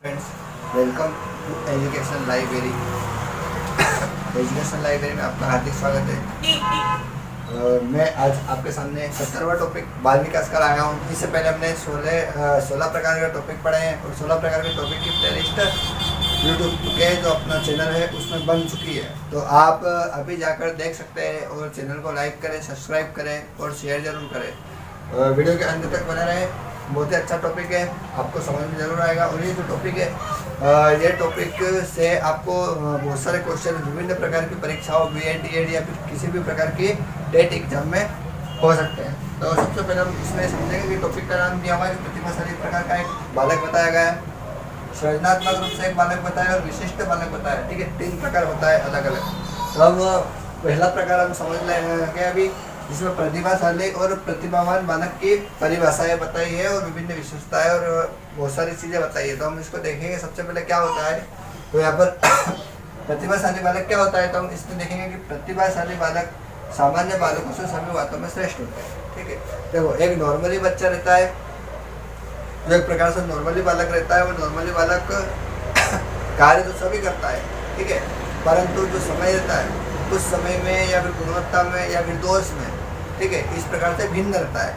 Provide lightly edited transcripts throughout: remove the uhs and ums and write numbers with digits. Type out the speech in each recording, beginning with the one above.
Friends, welcome to education library. Education library में आपका हार्दिक स्वागत है। मैं आज आपके सामने 70वां टॉपिक बाल विकास का लाया हूँ। इससे पहले हमने 16 प्रकार के टॉपिक पढ़े हैं और 16 प्रकार के टॉपिक की प्लेलिस्ट यूट्यूब के जो अपना चैनल है उसमें बन चुकी है, तो आप अभी जाकर देख सकते हैं और चैनल को लाइक करें, सब्सक्राइब करें और शेयर जरूर करें। वीडियो के अंत तक बने रहें, बहुत ही अच्छा टॉपिक है, आपको समझ में जरूर आएगा। और ये जो टॉपिक है, ये टॉपिक से आपको बहुत सारे क्वेश्चन विभिन्न प्रकार की परीक्षाओं BEd DEd या फिर किसी भी प्रकार की टेट एग्जाम में हो सकते हैं। तो सबसे पहले हम इसमें समझेंगे कि टॉपिक का नाम दिया हुआ है, प्रतिभाशाली प्रकार का एक बालक बताया गया है, सृजनात्मक रूप से एक बालक बताया और विशिष्ट बालक बताया। ठीक है, 3 प्रकार होता है अलग अलग। तो अब पहला प्रकार हम समझ लेंगे अभी, जिसमें प्रतिभाशाली और प्रतिभावान बालक की परिभाषाएं बताई है और विभिन्न विशेषताएं और बहुत सारी चीज़ें बताई है। तो हम इसको देखेंगे। सबसे पहले क्या होता है, तो यहाँ पर प्रतिभाशाली बालक क्या होता है, तो हम इसमें देखेंगे कि प्रतिभाशाली बालक सामान्य बालकों से सभी बातों में श्रेष्ठ होता है। ठीक है, देखो एक नॉर्मली बच्चा रहता है, जो एक प्रकार से नॉर्मली बालक रहता है, वो नॉर्मली बालक कार्य तो सभी करता है, ठीक है, परंतु जो समय रहता है उस समय में या फिर गुणवत्ता में या फिर दोष में, ठीक है, इस प्रकार से भिन्न रहता है।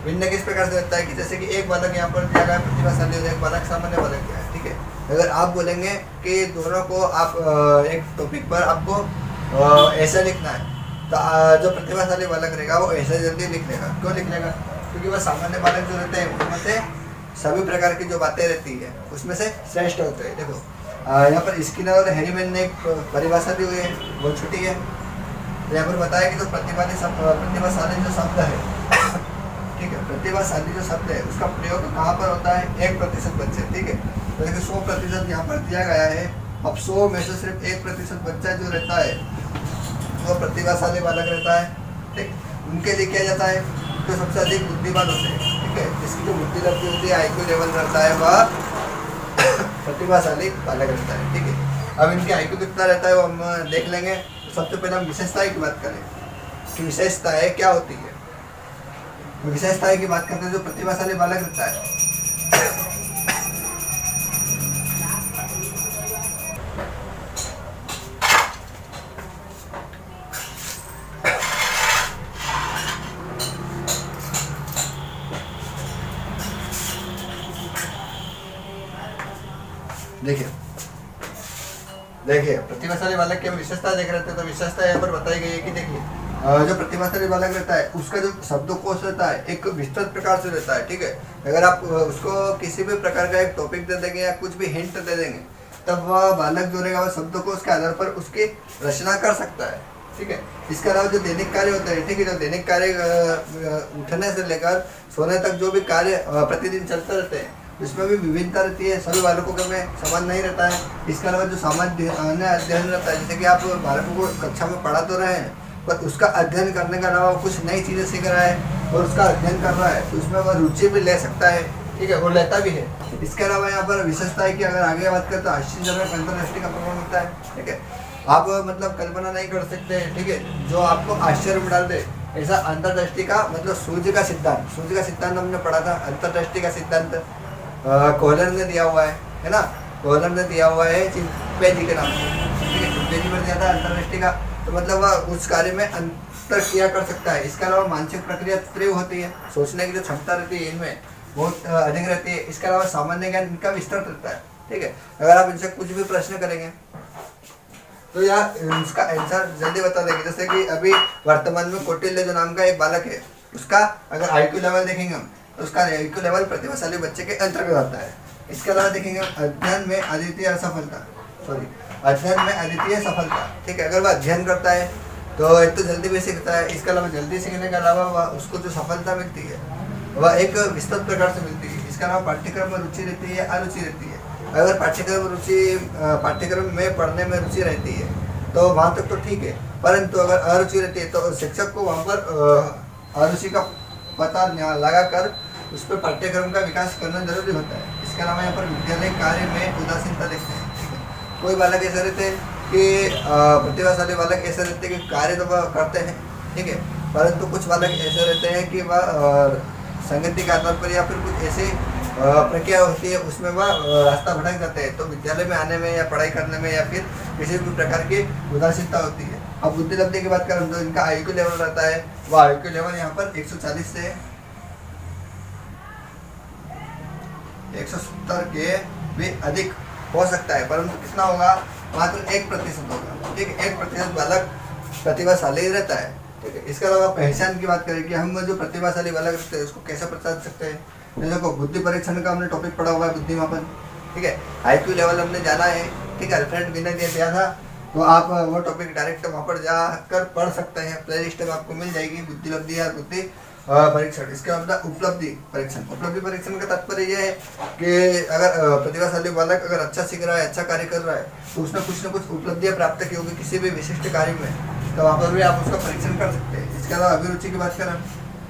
भिन्न किस प्रकार से रहता है कि जैसे कि एक बालक यहाँ पर दिया गया प्रतिभाशाली और एक बालक सामान्य बालक दिया है। ठीक है, अगर आप बोलेंगे कि दोनों को आप एक टॉपिक पर आपको ऐसा लिखना है, तो जो प्रतिभाशाली बालक रहेगा वो ऐसे जल्दी लिख लेगा। क्यों लिख लेगा? क्योंकि वह सामान्य बालक जो रहते हैं उनमें से सभी प्रकार की जो बातें रहती है उसमें से श्रेष्ठ होते हैं। देखो यहाँ पर स्किनर और हैरीमैन ने एक परिभाषा दी हुई है, बहुत छोटी है। यहाँ पर बताया कि जो प्रतिभाशाली जो शब्द है, ठीक है, प्रतिभाशाली जो शब्द है उसका प्रयोग कहाँ पर होता है? 1% बच्चे। ठीक है, तो देखिए 100% यहाँ पर दिया गया है। अब 100 में से सिर्फ 1% बच्चा जो रहता है वो प्रतिभाशाली बालक रहता है। ठीक, उनके लिए किया जाता है तो सबसे अधिक बुद्धिमान होते हैं। ठीक है, जिसकी जो बुद्धि लगती होती है, IQ लेवल रहता है, वह प्रतिभाशाली बालक रहता है। ठीक है, अब इनके IQ कितना रहता है वो हम देख लेंगे। तो सबसे पहले हम विशेषताएं की बात करें कि विशेषताएं क्या होती है। विशेषताएं की बात करते हैं, जो प्रतिभाशाली बालक रहता है देखिए प्रतिभाशाली बालक की हम विशेषता देख रहे थे, तो विशेषता यहाँ पर बताई गई है कि देखिए जो प्रतिभाशाली बालक रहता है उसका जो शब्दकोश रहता है एक विस्तृत प्रकार से रहता है। ठीक है, अगर आप उसको किसी भी प्रकार का एक टॉपिक दे देंगे या कुछ भी हिंट दे देंगे, तब वह बालक जो रहेगा वह शब्दकोश के आधार पर उसकी रचना कर सकता है। ठीक है, इसके अलावा जो दैनिक कार्य होते हैं, ठीक है, जो दैनिक कार्य उठने से लेकर सोने तक जो भी कार्य प्रतिदिन चलते रहते हैं उसमें भी विभिन्नता रहती है, सभी बालकों के में समान नहीं रहता है। इसके अलावा जो सामान्य अध्ययन रहता है, जैसे कि आप बालकों को कक्षा में पढ़ा तो रहे हैं पर उसका अध्ययन करने के अलावा कुछ नई चीज़ें सीख रहा है और उसका अध्ययन कर रहा है, तो उसमें वह रुचि भी ले सकता है। ठीक है, वो लेता भी है। इसके अलावा यहाँ पर विशेषता है कि अगर आगे बात करें तो आश्चर्यजनक अंतर्दृष्टि का प्रमाण होता है। ठीक है, आप मतलब कल्पना नहीं कर सकते। ठीक है, जो आपको आश्चर्य में डाल दे ऐसा अंतर्दृष्टि का मतलब सूर्य का सिद्धांत हमने पढ़ा था। अंतर्दृष्टि का सिद्धांत कोहलर ने दिया हुआ है ना, कोहलर ने दिया हुआ है चिंपैंजी के नाम से। ठीक है, चिंपैंजी पर दिया था अंतर्दृष्टि का, तो मतलब वह उस कार्य में अंतर क्रिया कर सकता है। इसके अलावा मानसिक प्रक्रिया तीव्र होती है, सोचने की जो क्षमता रहती है इनमें बहुत अधिक रहती है। इसके अलावा सामान्य ज्ञान इनका विस्तृत रहता है। ठीक है, अगर आप इनसे कुछ भी प्रश्न करेंगे तो यह उसका आंसर जल्दी बता देंगे। जैसे कि अभी वर्तमान में कौटिल्य जो नाम का एक बालक है, उसका अगर IQ लेवल देखेंगे हम तो उसका IQ लेवल प्रतिभाशाली बच्चे के अंतर्गत आता है। इसके अलावा देखेंगे अध्ययन में अद्वितीय सफलता। ठीक है, अगर वह अध्ययन करता है तो एक तो जल्दी भी सीखता है, इसके अलावा जल्दी सीखने के अलावा वह उसको जो सफलता मिलती है वह एक विस्तृत प्रकार से मिलती है। इसके अलावा पाठ्यक्रम में रुचि रहती है, अरुचि रहती है। अगर पाठ्यक्रम में पढ़ने में रुचि रहती है तो वहाँ तक तो ठीक है, परंतु अगर अरुचि रहती है तो शिक्षक को वहाँ पर अरुचि का पता लगाकर उस पर पाठ्यक्रम का विकास करना जरूरी होता है। इसके अलावा यहाँ पर विद्यालय कार्य में उदासीनता देखते हैं। कोई बालक ऐसे रहते हैं कि प्रतिभाशाली बालक ऐसे रहते हैं कि कार्य तो वह करते हैं, ठीक है, परंतु कुछ बालक ऐसे रहते हैं कि वह संगति के आधार पर या फिर कुछ ऐसे प्रक्रिया होती है उसमें वह रास्ता भटक जाते हैं, तो विद्यालय में आने में या पढ़ाई करने में या फिर किसी भी प्रकार की उदासीनता होती है। अब बुद्धि लब्धि की बात करें तो इनका IQ लेवल रहता है, वह IQ लेवल यहाँ पर 140 से 170 के भी अधिक हो सकता है, परंतु कितना होगा, मात्र 1% होगा। ठीक है, 1% बालक प्रतिभाशाली रहता है। ठीक है, इसके अलावा पहचान की बात करें कि हम जो प्रतिभाशाली बालक रहते हैं उसको कैसे पहचान सकते हैं। देखो, बुद्धि परीक्षण का हमने टॉपिक पढ़ा हुआ है, बुद्धिमापन। ठीक है, IQ लेवल हमने जाना है। ठीक है, रेफरेंट विनय दिया था, तो आप वो टॉपिक डायरेक्ट वहाँ पर जाकर पढ़ सकते हैं। प्ले लिस्ट में आपको मिल जाएगी बुद्धि लब्धि या बुद्धि परीक्षण। इसके बाद उपलब्धि परीक्षण। उपलब्धि परीक्षण का तात्पर्य यह है कि अगर प्रतिभाशाली बालक अगर अच्छा सीख रहा है, अच्छा कार्य कर रहा है, तो उसने कुछ न कुछ उपलब्धियाँ प्राप्त की होगी किसी भी विशिष्ट कार्य में, तो वहाँ पर भी आप उसका परीक्षण कर सकते हैं। इसके अलावा अभिरुचि की बात करें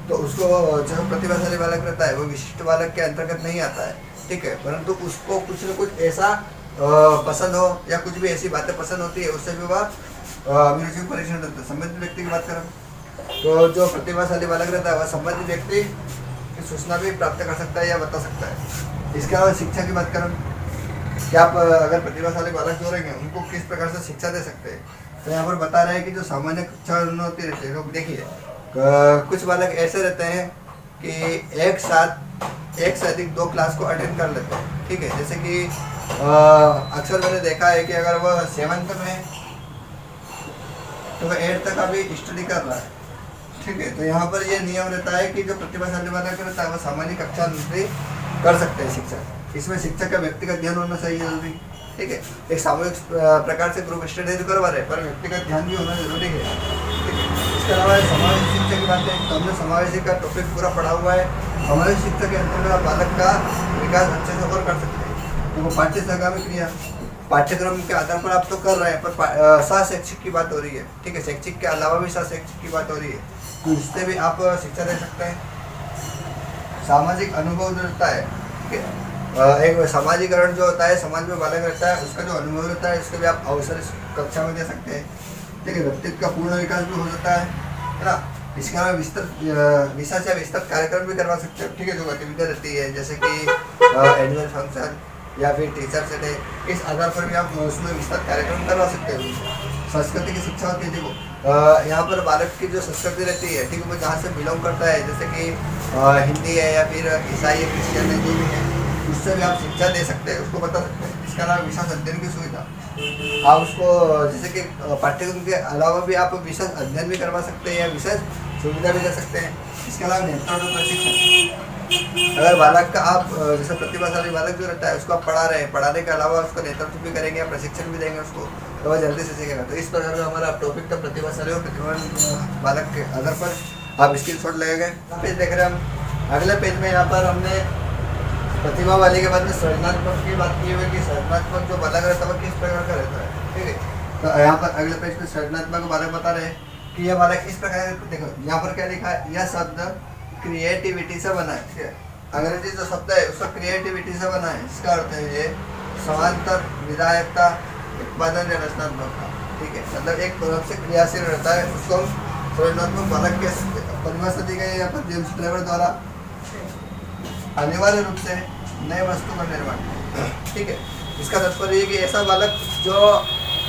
तो उसको जो प्रतिभाशाली बालक रहता है वो विशिष्ट बालक के अंतर्गत नहीं आता है। ठीक है, परंतु उसको कुछ न कुछ ऐसा पसंद हो या कुछ भी ऐसी बातें पसंद होती है, उससे भी वह अभिरुचि परीक्षण रहता है। संबंधित व्यक्ति की बात करें तो जो प्रतिभाशाली बालक रहता है वह संबंधित व्यक्ति की सूचना भी प्राप्त कर सकता है या बता सकता है। इसके अलावा शिक्षा की बात करें कि आप अगर प्रतिभाशाली बालक जो रहेंगे उनको किस प्रकार से शिक्षा दे सकते हैं, तो यहाँ पर बता रहे हैं कि जो सामान्य कक्षा होती रहती है, लोग देखिए कुछ बालक ऐसे रहते हैं कि एक साथ एक से अधिक 2 क्लास को अटेंड कर लेते हैं। ठीक है, जैसे कि अक्सर मैंने देखा है कि अगर वह 7th में तो वह 8th तक अभी स्टडी कर रहा है। ठीक है, तो यहाँ पर यह नियम रहता है कि जो प्रतिभाशाली बालक रहता है वह सामान्य कक्षा में कर सकते हैं शिक्षा। इसमें शिक्षक का व्यक्तिगत ध्यान होना चाहिए जरूरी। ठीक है, एक सामूहिक प्रकार से ग्रुप स्टडी तो करवा रहे, पर व्यक्तिगत ध्यान भी होना जरूरी है। ठीक है, इसके अलावा समावेशी शिक्षा की बात है तो हमने समावेशी का टॉपिक पूरा पढ़ा हुआ है। समावेशी शिक्षा के अंतर्गत बालक का विकास अच्छे से और कर सकते हैं। तो वो पाठ्य सहगामी क्रिया पाठ्यक्रम के आधार पर आप तो कर रहे हैं, पर सह शैक्षिक की बात हो रही है। ठीक है, शैक्षिक के अलावा भी सह शैक्षिक की बात हो रही है, तो इससे भी आप शिक्षा दे सकते हैं। सामाजिक अनुभव जो रहता है, ठीक है, एक सामाजिकरण जो होता है, समाज में बालक रहता है उसका जो अनुभव रहता है उसके भी आप अवसर इस कक्षा में दे सकते हैं। ठीक है, व्यक्तित्व का पूर्ण विकास भी हो जाता है ना। इसके अलावा विशेष या विस्तृत कार्यक्रम भी करवा सकते हैं। ठीक है, जो गतिविधियाँ रहती है जैसे कि एनुअल फंक्शन या फिर टीचर्स डे, इस आधार पर भी आप उसमें विस्तृत कार्यक्रम करवा सकते हैं। संस्कृति की शिक्षा होती है, देखो यहाँ पर बालक की जो संस्कृति रहती है, ठीक है, वो जहाँ से बिलोंग करता है, जैसे कि हिंदी है या फिर ईसाई है, क्रिश्चियन है, जो भी है, उससे भी आप शिक्षा दे सकते हैं, उसको बता सकते हैं। इसके अलावा विशेष अध्ययन की सुविधा आप उसको जैसे कि पाठ्यक्रम के अलावा भी आप विशेष अध्ययन भी करवा सकते हैं या विशेष सुविधा भी दे सकते हैं। इसके अलावा नेतृत्व प्रशिक्षण, अगर बालक का आप जैसे प्रतिभाशाली बालक जो रहता है उसको आप पढ़ा रहे हैं, पढ़ाने के अलावा उसको नेतृत्व भी करेंगे या प्रशिक्षण भी देंगे उसको, तो वह जल्दी से सीखेगा। तो इस प्रकार का हमारा टॉपिक था प्रतिभाशाली और प्रतिभावान बालक के आधार पर आप स्क्रीनशॉट लगेंगे। पेज देख रहे हैं हम, अगले पेज में यहाँ पर हमने प्रतिभा वाले के बाद में सृजनात्मक की बात की हुई कि सृजनात्मक जो बालक रहता है वो किस प्रकार का रहता है। ठीक है, तो यहाँ पर अगले पेज पे सृजनात्मक बालक बता रहे हैं कि यह बालक इस प्रकार, देखो यहाँ पर क्या लिखा है, यह शब्द क्रिएटिविटी से बना है। ठीक है, अंग्रेजी जो शब्द है उसका क्रिएटिविटी से बना है, इसका अर्थ है ये समांतर विधायकता उत्पादन या रचनात्मकता। ठीक है, मतलब एक तरफ से क्रियाशील रहता है, उसको हम सृजनात्मक बालक के परिभाषा दी गई है यहाँ पर जेम्स क्लेवर द्वारा। अनिवार्य रूप से नए वस्तु का निर्माण। ठीक है, इसका तात्पर्य है कि ऐसा बालक जो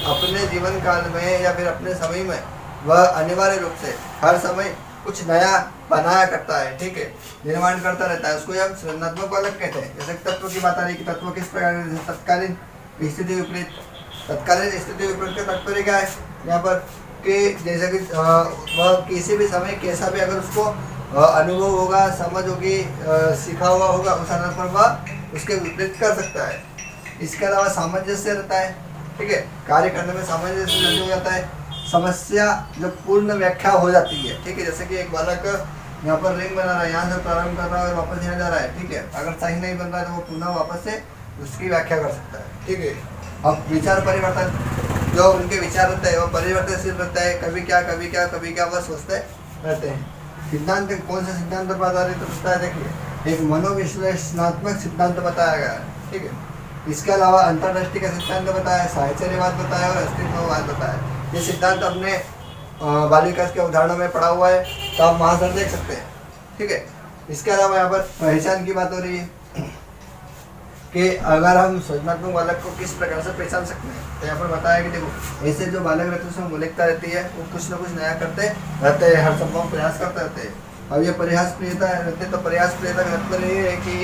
अपने जीवन काल में या फिर अपने समय में वह अनिवार्य रूप से हर समय कुछ नया बनाया करता है। ठीक है, निर्माण करता रहता है, उसको हम सृजनात्मक बालक कहते हैं। जैसे तत्व की बात आ रही है कि तत्व किस प्रकार, तत्कालीन स्थिति विपरीत। तत्कालीन स्थिति विपरीत का तात्पर्य क्या है यहाँ पर कि जैसे कि वह किसी भी समय कैसा भी अगर उसको अनुभव होगा, समझ होगी, सीखा हुआ होगा, उस आधार पर वह उसके विपरीत कर सकता है। इसके अलावा सामंजस्य रहता है। ठीक है, कार्य करने में सामंजस्य जल्दी हो जाता है, समस्या जब पूर्ण व्याख्या हो जाती है। ठीक है, जैसे कि एक बालक यहाँ पर रिंग बना रहा है, यहाँ से प्रारंभ कर रहा है और वापस यहाँ जा रहा है। ठीक है, अगर सही नहीं बन रहा है तो वो पुनः वापस से उसकी व्याख्या कर सकता है। ठीक है, अब विचार परिवर्तन, जो उनके विचार रहते हैं वो परिवर्तनशील रहता है, कभी क्या कभी क्या कभी क्या वह सोचते रहते हैं। सिद्धांत कौन सा सिद्धांत पर आधारित होता है, देखिए एक मनोविश्लेषणात्मक सिद्धांत बताया गया है। ठीक है, इसके अलावा अंतर्दृष्टि का सिद्धांत बताया, साहचर्यवाद बताया और अस्तित्ववाद बताया। ये सिद्धांत अपने बाल विकास के उदाहरणों में पढ़ा हुआ है, तो आप वहाँ से देख सकते हैं। ठीक है, इसके अलावा यहाँ पर पहचान की बात हो रही है। कि अगर हम सृजनात्मक बालक को किस प्रकार से पहचान सकते हैं, तो यहाँ पर बताया कि देखो ऐसे जो बालक रहते हैं उसमें मौलिकता रहती है, वो कुछ ना कुछ नया करते रहते हैं, हर संभव प्रयास करते रहते हैं। अब ये प्रयास प्रियता रहते, तो प्रयास प्रियता का मतलब ये है कि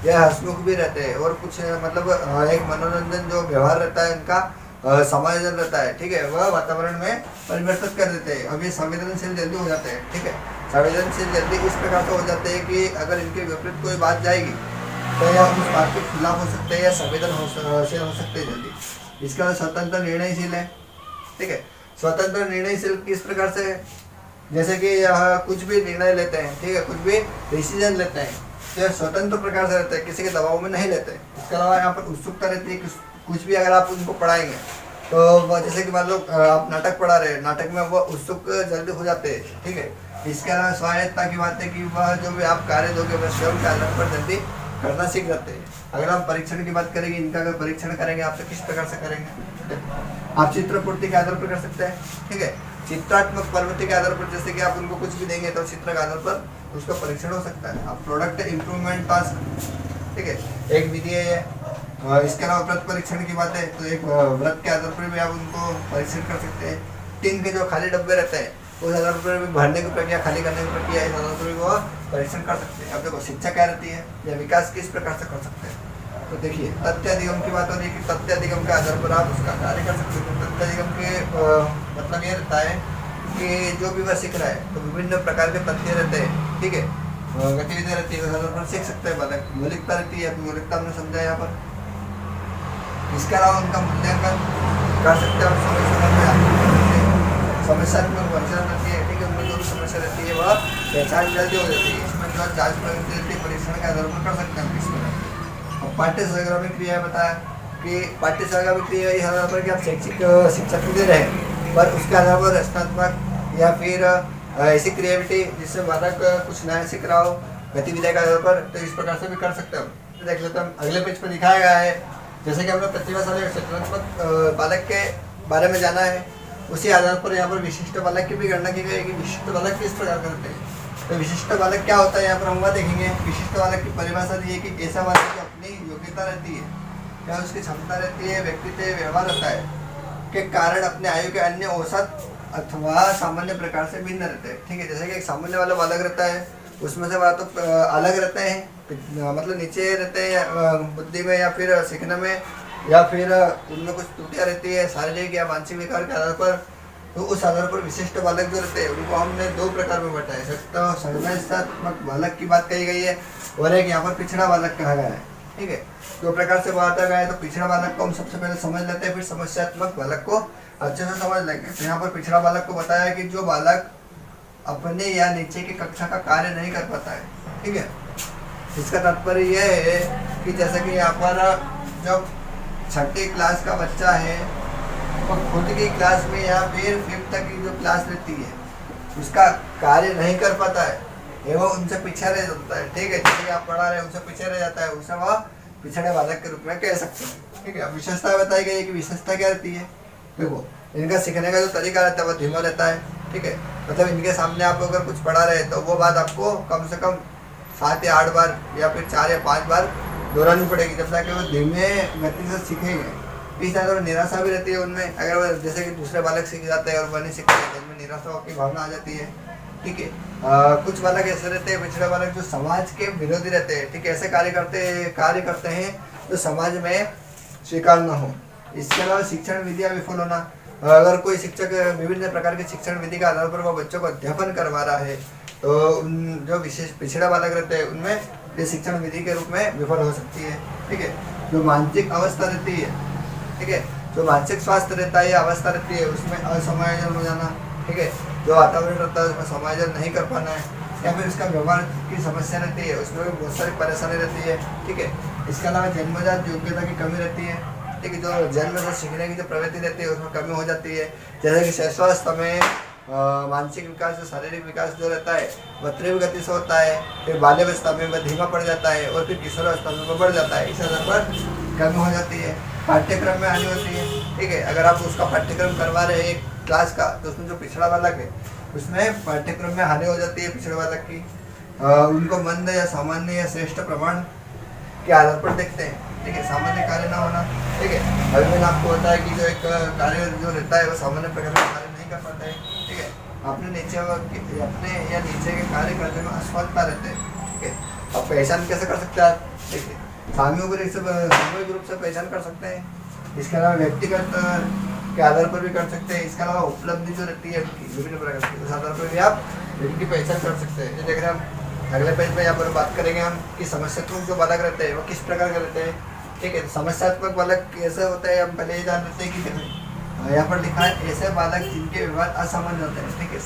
यह हंसमुख भी रहते हैं और कुछ मतलब एक मनोरंजन जो व्यवहार रहता है इनका समायोजन रहता है, ठीक है, वह वातावरण में परिवर्तित कर देते हैं। अब ये संवेदनशील जल्दी हो जाते हैं, ठीक है, संवेदनशील जल्दी इस प्रकार से हो जाते हैं कि अगर इनके विपरीत कोई बात जाएगी तो या उस बात के खिलाफ हो सकते हैं या संवेदनशील हो सकते हैं जल्दी। इसका मतलब स्वतंत्र निर्णयशील है, ठीक है। स्वतंत्र निर्णयशील किस प्रकार से है, जैसे कि यह कुछ भी निर्णय लेते हैं, ठीक है, कुछ भी डिसीजन लेते हैं तो स्वतंत्र प्रकार से रहते हैं, किसी के दबाव में नहीं लेते। इसके अलावा यहाँ पर उत्सुकता रहती है, कुछ भी अगर आप उनको पढ़ाएंगे तो जैसे कि मान लो आप नाटक पढ़ा रहे हैं, नाटक में वो उत्सुक जल्दी हो जाते हैं, ठीक है। इसके अलावा स्वायत्तता की बात है कि वह जो भी आप कार्य दोगे वह स्वयं के आधार पर जल्दी करना सीख जाते हैं। अगर हम परीक्षण की बात करेंगे, इनका अगर परीक्षण करेंगे आप तो किस प्रकार से करेंगे, आप चित्र पूर्ति के आधार पर कर सकते हैं, ठीक है, चित्रात्मक प्रवृत्ति के आधार पर, जैसे कि आप उनको कुछ भी देंगे तो चित्र के आधार पर उसका परीक्षण हो सकता है। आप प्रोडक्ट इम्प्रूवमेंट टास्क, ठीक है, एक विधि है। इसके अलावा व्रत परीक्षण की बात है तो एक व्रत के आधार पर भी आप उनको परीक्षण कर सकते हैं। टीन के जो खाली डब्बे रहते हैं उस आधार पर भी भरने की प्रक्रिया, खाली करने की प्रक्रिया, इस आधार पर भी वो परीक्षण कर सकते हैं। अब देखो शिक्षा क्या रहती है या विकास किस प्रकार से कर सकते हैं, तो देखिए तथ्य अधिगम की बात हो रही है कि तथ्य अधिगम के आधार पर आप उसका कार्य कर सकते हैं। तथ्य अधिगम के मतलब ये रहता है कि जो भी वह सीख रहा है तो विभिन्न प्रकार के तथ्य रहते हैं, ठीक है, गतिविधियाँ रहती है, उस आधार पर सीख सकते हैं बालक। मौलिकता रहती है, मौलिकता हमने समझा यहाँ पर। इसके अलावा उनका मूल्यांकन कर सकते हैं, समस्यात्मक पहचान रहती है, ठीक है, उनमें जो भी समस्या रहती है वह पहचान जल्दी हो जाती है। इसमें जो जांच परीक्षण के आधार पर कर सकते हैं किस प्रकार। और पाठ्य सहगामी क्रिया बताया कि पाठ्य सहगामी क्रिया इस आधार पर कि आप शैक्षिक शिक्षा तो दे रहे हैं पर उसके आधार पर रचनात्मक या फिर ऐसी क्रिएटिविटी जिससे बालक कुछ नया सीख रहा हो गतिविधि के आधार पर, तो इस प्रकार से भी कर सकते हैं। देख लेते हैं अगले पेज पर दिखाया गया है, जैसे कि हमने प्रतिभाशाली और सृजनात्मक बालक के बारे में जाना है, उसी आधार पर यहाँ पर विशिष्ट बालक की भी गणना की गई है कि विशिष्ट बालक किस प्रकार करते हैं। तो विशिष्ट बालक क्या होता है यहाँ पर हम वह देखेंगे। विशिष्ट बालक की परिभाषा दी है कि ऐसा बालक की अपनी योग्यता रहती है या उसकी क्षमता रहती है, व्यक्तित्व व्यवहार रहता है के कारण अपने आयु के अन्य औसत अथवा सामान्य प्रकार से भिन्न रहते हैं, ठीक है। जैसे कि एक सामान्य वाला बालक रहता है उसमें से वह तो अलग रहते हैं, मतलब नीचे रहते हैं बुद्धि में या फिर सीखने में, या फिर उनमें कुछ त्रुटियाँ रहती है शारीरिक या मानसिक विकार के आधार पर। तो उस आधार पर विशिष्ट बालक जो रहते हैं उनको हमने दो प्रकार में बांटा है। तो सर्वनात्मक बालक की बात कही गई है और एक यहाँ पर पिछड़ा बालक कहा गया है, ठीक है। दो प्रकार से बांटा गया है। तो पिछड़ा बालक को हम सबसे पहले समझ लेते हैं, फिर समस्यात्मक बालक को अच्छे से समझ लेंगे। तो यहाँ पर पिछड़ा बालक को बताया कि जो बालक अपने या नीचे की कक्षा का कार्य नहीं कर पाता है, ठीक है। इसका तात्पर्य यह है कि जैसे कि यहाँ पर जब छठी क्लास का बच्चा है वो खुद की क्लास में या फिर 5th तक की जो क्लास रहती है उसका कार्य नहीं कर पाता है एवं उनसे पीछे रह जाता है, ठीक है। जैसे आप पढ़ा रहे हैं उनसे पीछे रह जाता है, उसे वह पिछड़े बालक के रूप में कह सकते हैं, ठीक है। अब विशेषता बताई गई है कि विशेषता क्या रहती है। देखो इनका सीखने का जो तरीका रहता है वह धीमा रहता है, ठीक है। मतलब इनके सामने आप अगर कुछ पढ़ा रहे हैं तो वो बात आपको कम से कम 7 या 8 बार या फिर 4 या 5 बार दोहरानी पड़ेगी जब तक वो धीमे गति से सीखेंगे। इस तरह निराशा भी रहती है उनमें, अगर वो जैसे कि दूसरे बालक सीख जाते हैं और वह नहीं सीखते तो उनमें निराशा की भावना आ जाती है, ठीक है। कुछ बालक ऐसे रहते हैं पिछड़े बालक जो समाज के विरोधी रहते हैं, ठीक है। ऐसे कार्य करते हैं जो समाज में स्वीकार न हो। इसके अलावा शिक्षण विधि विफल होना, अगर कोई शिक्षक विभिन्न प्रकार के शिक्षण विधि के आधार पर वो बच्चों को अध्यापन करवा रहा है तो जो विशेष पिछड़ा बालक रहते हैं उनमें ये शिक्षण विधि के रूप में विफल हो सकती है, ठीक है। जो मानसिक अवस्था रहती है, ठीक है, जो मानसिक स्वास्थ्य रहता है या अवस्था रहती है उसमें असमायोजन हो जाना, ठीक है। जो वातावरण रहता है उसमें समायोजन नहीं कर पाना है, या फिर उसका व्यवहार की समस्या रहती है, उसमें भी बहुत सारी परेशानी रहती है, ठीक है। इसके अलावा जन्मजात योग्यता की कमी रहती है, ठीक है। जो जन्म से सीखने की जो प्रवृत्ति रहती है उसमें कमी हो जाती है। जैसे कि शैशवावस्था में मानसिक विकास और शारीरिक विकास जो रहता है वह तीव्र गति से होता है, फिर बाल्यावस्था में वह धीमा पड़ जाता है और फिर किशोरावस्था में वह बढ़ जाता है। इस आधार पर कमी हो जाती है। पाठ्यक्रम में हानि होती है, ठीक है। अगर आप उसका पाठ्यक्रम करवा रहे हैं एक क्लास का तो उसमें जो पिछड़ा बालक है उसमें पाठ्यक्रम में हानि हो जाती है पिछड़े बालक की। उनको मंद या सामान्य या श्रेष्ठ प्रमाण के आधार पर देखते हैं, ठीक है, सामान्य कार्य ना होना, ठीक है। अभी मैंने आपको बताया कि जो एक कार्य जो रहता है वो सामान्य प्रकार का कार्य नहीं कर पाता है, ठीक है। अपने या नीचे के कार्य करने में असफलता रहते हैं, ठीक है। अब पहचान कैसे कर सकते हैं आप, देखिए सामूहिक रूप से पहचान कर सकते हैं, इसके अलावा व्यक्तिगत के आधार पर भी कर सकते हैं, इसके अलावा उपलब्धि जो रहती है उनकी विभिन्न प्रकार की, उस आधार पर भी आप इनकी पहचान कर सकते हैं। देख रहे हैं हम अगले पेज में यहाँ पर बात करेंगे हम कि समस्यात्मक जो बालक रहते हैं वो किस प्रकार के रहते हैं, ठीक है। समस्यात्मक बालक कैसे होते हैं हम पहले ही जान लेते हैं कि यहाँ पर लिखा है ऐसे बालक जिनके व्यवहार असामान्य होते हैं, ठीक है।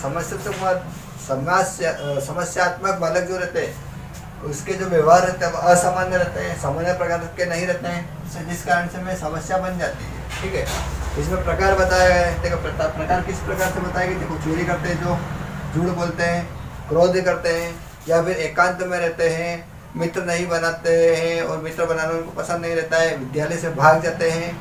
समस्यात्मक बालक जो रहते हैं उसके जो व्यवहार रहते हैं वो असामान्य रहते हैं, सामान्य प्रकार के नहीं रहते हैं, जिस कारण से में समस्या बन जाती है, ठीक है। इसमें प्रकार बताया गया है, देखो प्रकार किस प्रकार से बताया गया, देखो चोरी करते हैं, जो झूठ बोलते हैं, क्रोध करते हैं, या फिर एकांत में रहते हैं, मित्र नहीं बनाते हैं और मित्र बनाना उनको पसंद नहीं रहता है, विद्यालय से भाग जाते हैं,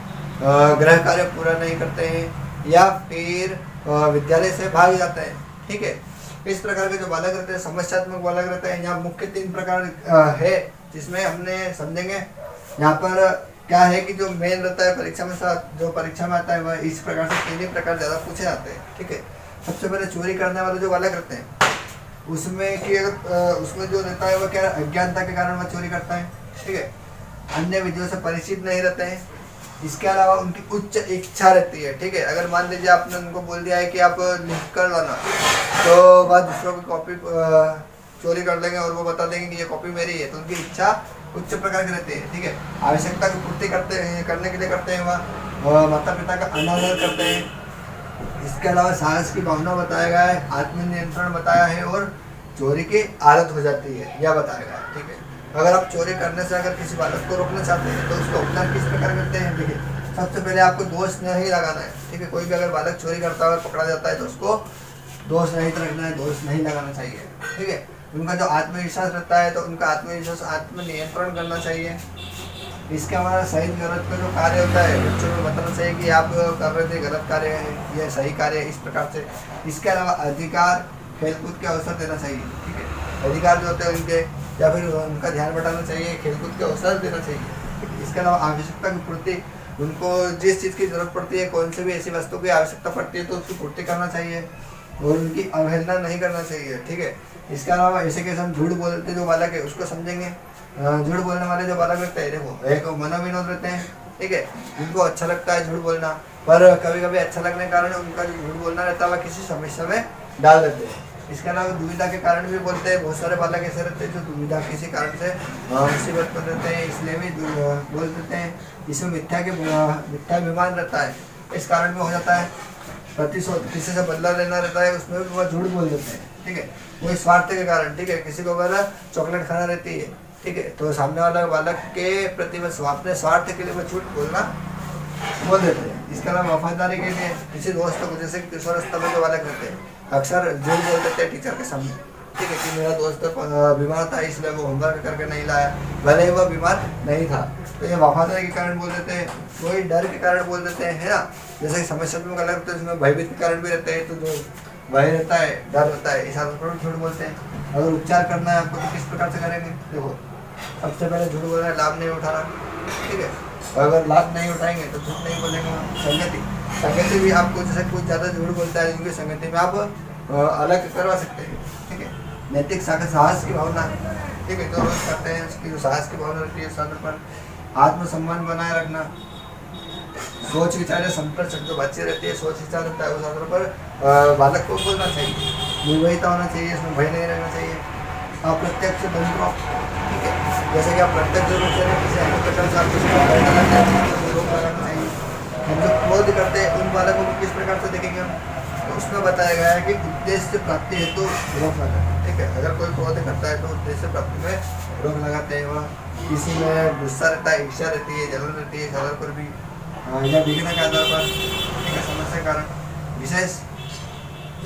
गृह कार्य पूरा नहीं करते हैं, या फिर विद्यालय से भाग जाते हैं, ठीक है। इस प्रकार के जो बालक रहते हैं समस्यात्मक बालक रहते हैं। यहाँ मुख्य 3 प्रकार है जिसमें हमने समझेंगे। यहाँ पर क्या है कि जो मेन रहता है परीक्षा में जो परीक्षा में आता है वह इस प्रकार से 3 ही प्रकार ज़्यादा पूछे जाते हैं, ठीक है। सबसे पहले चोरी करने वाले जो बालक रहते हैं उसमें कि अगर उसमें जो रहता है वह क्या अज्ञानता के कारण वह चोरी करता है, ठीक है। अन्य विधियों से परिचित नहीं रहते हैं, इसके अलावा उनकी उच्च इच्छा रहती है, ठीक है। अगर मान लीजिए आपने उनको बोल दिया है कि आप लिख कर लाना, तो वह दूसरों की कॉपी चोरी कर लेंगे और वो बता देंगे कि ये कॉपी मेरी है, तो उनकी इच्छा उच्च प्रकार की रहती है, ठीक है। आवश्यकता की पूर्ति करने के लिए करते हैं, वह माता पिता का अनादर करते हैं। इसके अलावा साहस की भावना बताया गया है, आत्मनियंत्रण बताया है और चोरी की आदत हो जाती है यह बताया गया है, ठीक है। अगर आप चोरी करने से अगर किसी बालक को रोकना चाहते हैं तो उसका उपचार किस प्रकार करते हैं, देखिए सबसे पहले आपको दोष नहीं लगाना है, ठीक है। कोई भी अगर बालक चोरी करता है और पकड़ा जाता है तो उसको दोष नहीं रखना है, दोष नहीं लगाना चाहिए, ठीक है। उनका जो आत्मविश्वास रहता है तो उनका आत्मविश्वास आत्मनियंत्रण करना चाहिए। इसके हमारा सही गलत का जो कार्य होता है बच्चों को बताना चाहिए कि आप कर रहे थे गलत कार्य है, यह सही कार्य है, इस प्रकार से। इसके अलावा अधिकार खेलकूद के अवसर देना चाहिए, ठीक है। अधिकार जो होते हैं उनके या फिर उनका ध्यान बटाना चाहिए, खेलकूद के अवसर देना चाहिए। इसके अलावा आवश्यकता की पूर्ति, उनको जिस चीज़ की जरूरत पड़ती है, कौन से भी ऐसी वस्तु की आवश्यकता पड़ती है तो उसकी पूर्ति करना चाहिए और उनकी अवहेलना नहीं करना चाहिए, ठीक है। इसके अलावा ऐसे कैसे हम झूठ बोलते जो बालक है उसको समझेंगे। झूठ बोलने वाले जो बालक रहते हैं देखो एक मनोविनोद रहते हैं, ठीक है। उनको अच्छा लगता है झूठ बोलना, पर कभी कभी अच्छा लगने के कारण उनका जो झूठ बोलना रहता है वह किसी समस्या में डाल देते हैं। इसके अलावा दुविधा के कारण भी बोलते हैं, बहुत सारे बालक ऐसे रहते हैं जो दुविधा किसी कारण से मुसीबत में रहते हैं इसलिए भी बोल देते हैं। इसमें मिथ्याभिमान रहता है, इस कारण में हो जाता है। प्रतिशोध, किसी से बदला लेना रहता है उसमें भी वह झूठ बोल देते हैं, ठीक है। वही स्वार्थ के कारण, ठीक है। किसी को अगर चॉकलेट खाना रहती है, ठीक है, तो सामने वाला बालक के प्रति अपने स्वार्थ के लिए वह झूठ बोल देते हैं। इसके अलावा वफादारी के लिए किसी दोस्त को, जैसे किशोर अवस्था में जो बालक रहते हैं अक्सर झूठ बोल देते हैं टीचर के सामने, ठीक है, कि मेरा दोस्त बीमार था इसलिए वो होमवर्क करके नहीं लाया, भले ही वह बीमार नहीं था। तो ये वफादारी के कारण बोल देते हैं, कोई डर के कारण बोल देते हैं, है ना। जैसे कि समस्यात्मक अलग रहते हैं उसमें भयभीत के कारण भी रहते हैं, तो जो भय रहता है, डर रहता है, इस आधार पर झूठ बोलते हैं। अगर उपचार करना है आपको तो किस प्रकार से करेंगे, देखो सबसे पहले झूठ बोलना है, लाभ नहीं उठाना, ठीक है। अगर लाभ नहीं उठाएंगे तो झूठ नहीं बोलेंगे। संगति भी आपको, जैसे कुछ ज़्यादा झूठ बोलता है जिनकी संगति में आप अलग करवा सकते हैं, ठीक है। नैतिक साहस की भावना, ठीक है, जो रोज करते हैं उसकी जो साहस की भावना रहती है उस आधार पर। आत्मसम्मान बनाए रखना, सोच विचार संपर्क जो बच्चे रहती है सोच विचार रहता है उस आधार पर बालक को बोलना चाहिए। निर्भयता होना चाहिए, इसमें भय नहीं रहना चाहिए। अप्रत्यक्ष बंधुओं, ठीक है, जैसे कि आप प्रत्यक्ष रूप से किसी अन्य प्रकार से आपको रोक लगाना चाहिए। हम जो क्रोध करते हैं उन बालकों को किस प्रकार से देखेंगे हम, तो उसमें बताया गया है कि उद्देश्य प्राप्ति हेतु रोक लगाते हैं, ठीक है। अगर कोई क्रोध करता है तो उद्देश्य प्राप्ति में रोक लगाते हैं। वह किसी में गुस्सा रहता है, इच्छा रहती है, जलन रहती है, इस आधार पर भी या विघ्न के आधार पर, ठीक है, समस्या के कारण विशेष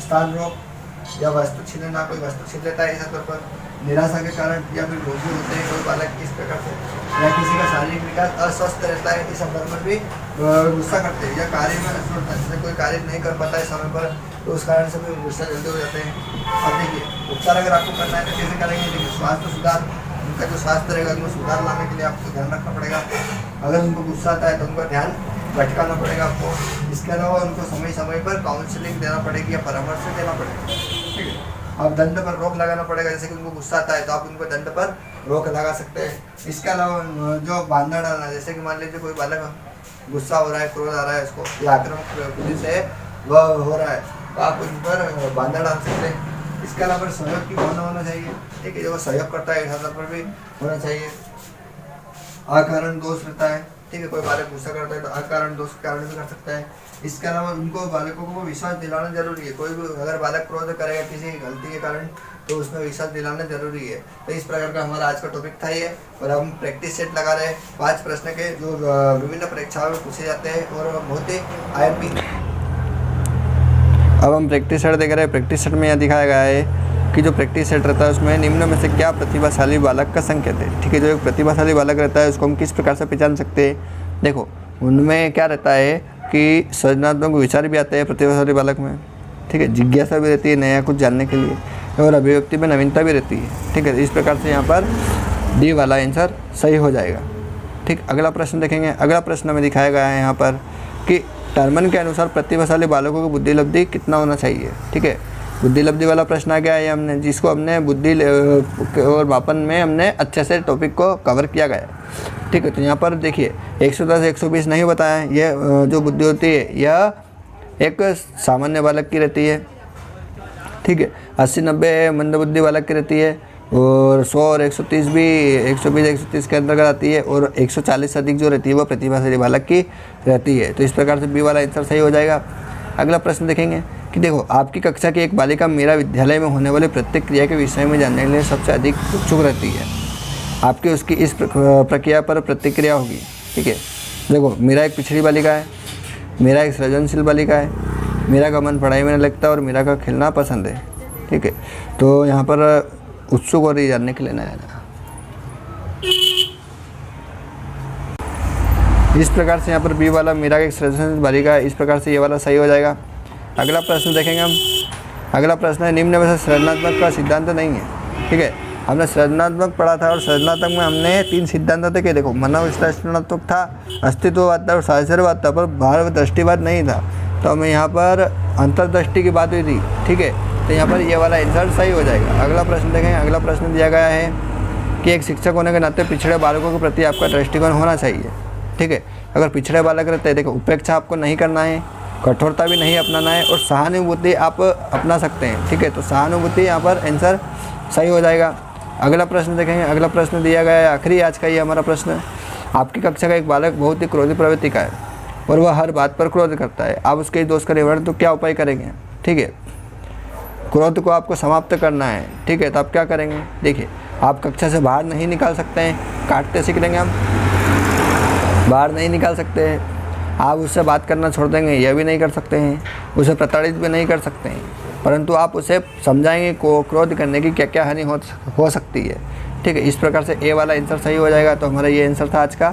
स्थान रोग या वस्तु छीनना, कोई वस्तु छीन लेता है इस आधार पर। निराशा के कारण या फिर रोगी होते हैं कोई बालक इस प्रकार से, या किसी का शारीरिक विकास अस्वस्थ रहता है इस आधार पर भी गुस्सा करते हैं। या कार्य में असफलता, जैसे कोई कार्य नहीं कर पाता है समय पर तो उस कारण से भी गुस्सा जल्दी हो जाते हैं। अब देखिए उपचार अगर आपको करना है तो कैसे करेंगे, देखिए स्वास्थ्य सुधार, उनका जो स्वास्थ्य रहेगा उनको सुधार लाने के लिए आपको ध्यान रखना पड़ेगा। अगर उनको गुस्सा आता है तो उनका ध्यान भटकाना पड़ेगा आपको। इसके अलावा उनको समय समय पर काउंसलिंग देना पड़ेगी या परामर्श देना पड़ेगा, ठीक है। अब दंड पर रोक लगाना पड़ेगा, जैसे कि उनको गुस्सा आता है तो आप उनको दंड पर रोक लगा सकते हैं। इसके अलावा जो बांधना डालना, जैसे कि मान लीजिए कोई बालक गुस्सा हो रहा है, क्रोध आ रहा है उसको, या आक्रामक बुद्धि से वह हो रहा है, तो आप उन पर बांधा डाल सकते हैं। इसके अलावा सहयोग की भावना होना चाहिए, ठीक है। जो सहयोग करता है इस पर भी होना चाहिए। अकारण दोष रहता है, ठीक है। कोई बालक गुस्सा करता है तो अकारण दोष के कारण भी कर सकता है। इसके अलावा उनको बालकों को विश्वास दिलाना जरूरी है। कोई भी अगर बालक क्रोध करेगा किसी गलती के कारण तो उसमें विश्वास दिलाना जरूरी है। तो इस प्रकार का हमारा आज का टॉपिक था ये, और हम प्रैक्टिस सेट लगा रहे हैं 5 प्रश्न के जो विभिन्न परीक्षाओं में पूछे जाते हैं और बहुत ही IMP। अब हम प्रैक्टिस सेट देख रहे हैं। प्रैक्टिस सेट में यह दिखाया गया है कि जो प्रैक्टिस सेट रहता है उसमें निम्न में से क्या प्रतिभाशाली बालक का संकेत है, ठीक है। जो एक प्रतिभाशाली बालक रहता है उसको हम किस प्रकार से पहचान सकते हैं। देखो उनमें क्या रहता है कि सृजनात्मक विचार भी आते हैं प्रतिभाशाली बालक में, ठीक है। जिज्ञासा भी रहती है नया कुछ जानने के लिए, और अभिव्यक्ति में नवीनता भी रहती है, ठीक है। इस प्रकार से यहाँ पर डी वाला आंसर सही हो जाएगा, ठीक। अगला प्रश्न देखेंगे। अगला प्रश्न में दिखाया गया है यहाँ पर कि टर्मन के अनुसार प्रतिभाशाली बालकों की बुद्धि लब्धि कितना होना चाहिए, ठीक है। बुद्धि लब्धि वाला प्रश्न आ गया है हमने, जिसको हमने बुद्धि और मापन में हमने अच्छे से टॉपिक को कवर किया गया है, ठीक है। तो यहाँ पर देखिए 110 120 नहीं बताया है। यह जो बुद्धि होती है यह एक सामान्य बालक की रहती है, ठीक है। 80 90 मंदबुद्धि बालक की रहती है, और 100 और 130 भी 120 130 के अंतर्गत आती है, और 140 से अधिक जो रहती है वह प्रतिभाशाली बालक की रहती है। तो इस प्रकार से बी वाला आंसर सही हो जाएगा। अगला प्रश्न देखेंगे कि देखो आपकी कक्षा की एक बालिका मेरा विद्यालय में होने वाली प्रत्येक क्रिया के विषय में जानने के लिए सबसे अधिक उत्सुक रहती है। आपकी उसकी इस प्रक्रिया पर प्रतिक्रिया होगी, ठीक है। देखो मेरा एक पिछड़ी बालिका है, मेरा एक सृजनशील बालिका है, मेरा का मन पढ़ाई में नहीं लगता और मेरा का खेलना पसंद है, ठीक है। तो यहाँ पर उत्सुक और ये जानने के लिए नया जाना। इस प्रकार से यहाँ पर बी वाला मेरा एक सृजनशील बालिका है, इस प्रकार से ये वाला सही हो जाएगा। अगला प्रश्न देखेंगे हम। अगला प्रश्न है निम्न में से सृजनात्मक का सिद्धांत नहीं है, ठीक है। हमने सृजनात्मक पढ़ा था और सृजनात्मक में हमने 3 सिद्धांत थे। देखो मनोविश्लेषणात्मक था, अस्तित्ववाद था और साहचर्यवाद था, पर भाव दृष्टिवाद नहीं था। तो हमें यहाँ पर अंतर्दृष्टि की बात हुई थी, ठीक है। तो यहाँ पर ये वाला आंसर सही हो जाएगा। अगला प्रश्न देखें। अगला प्रश्न दिया गया है कि एक शिक्षक होने के नाते पिछड़े बालकों के प्रति आपका दृष्टिकोण होना चाहिए, ठीक है। अगर पिछड़े बालक रहते हैं, देखो उपेक्षा आपको नहीं करना है, कठोरता भी नहीं अपनाना है, और सहानुभूति आप अपना सकते हैं, ठीक है। तो सहानुभूति यहाँ पर आंसर सही हो जाएगा। अगला प्रश्न देखेंगे। अगला प्रश्न दिया गया है, आखिरी आज का ये हमारा प्रश्न। आपकी कक्षा का एक बालक बहुत ही क्रोधी प्रवृत्ति का है और वह हर बात पर क्रोध करता है। आप उसके दोष का निवारण तो क्या उपाय करेंगे, ठीक है। क्रोध को आपको समाप्त करना है, ठीक है। तो आप क्या करेंगे, देखिए आप कक्षा से बाहर नहीं निकाल सकते हैं, काटते सीख लेंगे हम, बाहर नहीं निकाल सकते हैं। आप उससे बात करना छोड़ देंगे, यह भी नहीं कर सकते हैं। उसे प्रताड़ित भी नहीं कर सकते हैं, परंतु आप उसे समझाएंगे को क्रोध करने की क्या क्या हानि हो सकती है, ठीक है। इस प्रकार से ए वाला आंसर सही हो जाएगा। तो हमारा ये आंसर था आज का।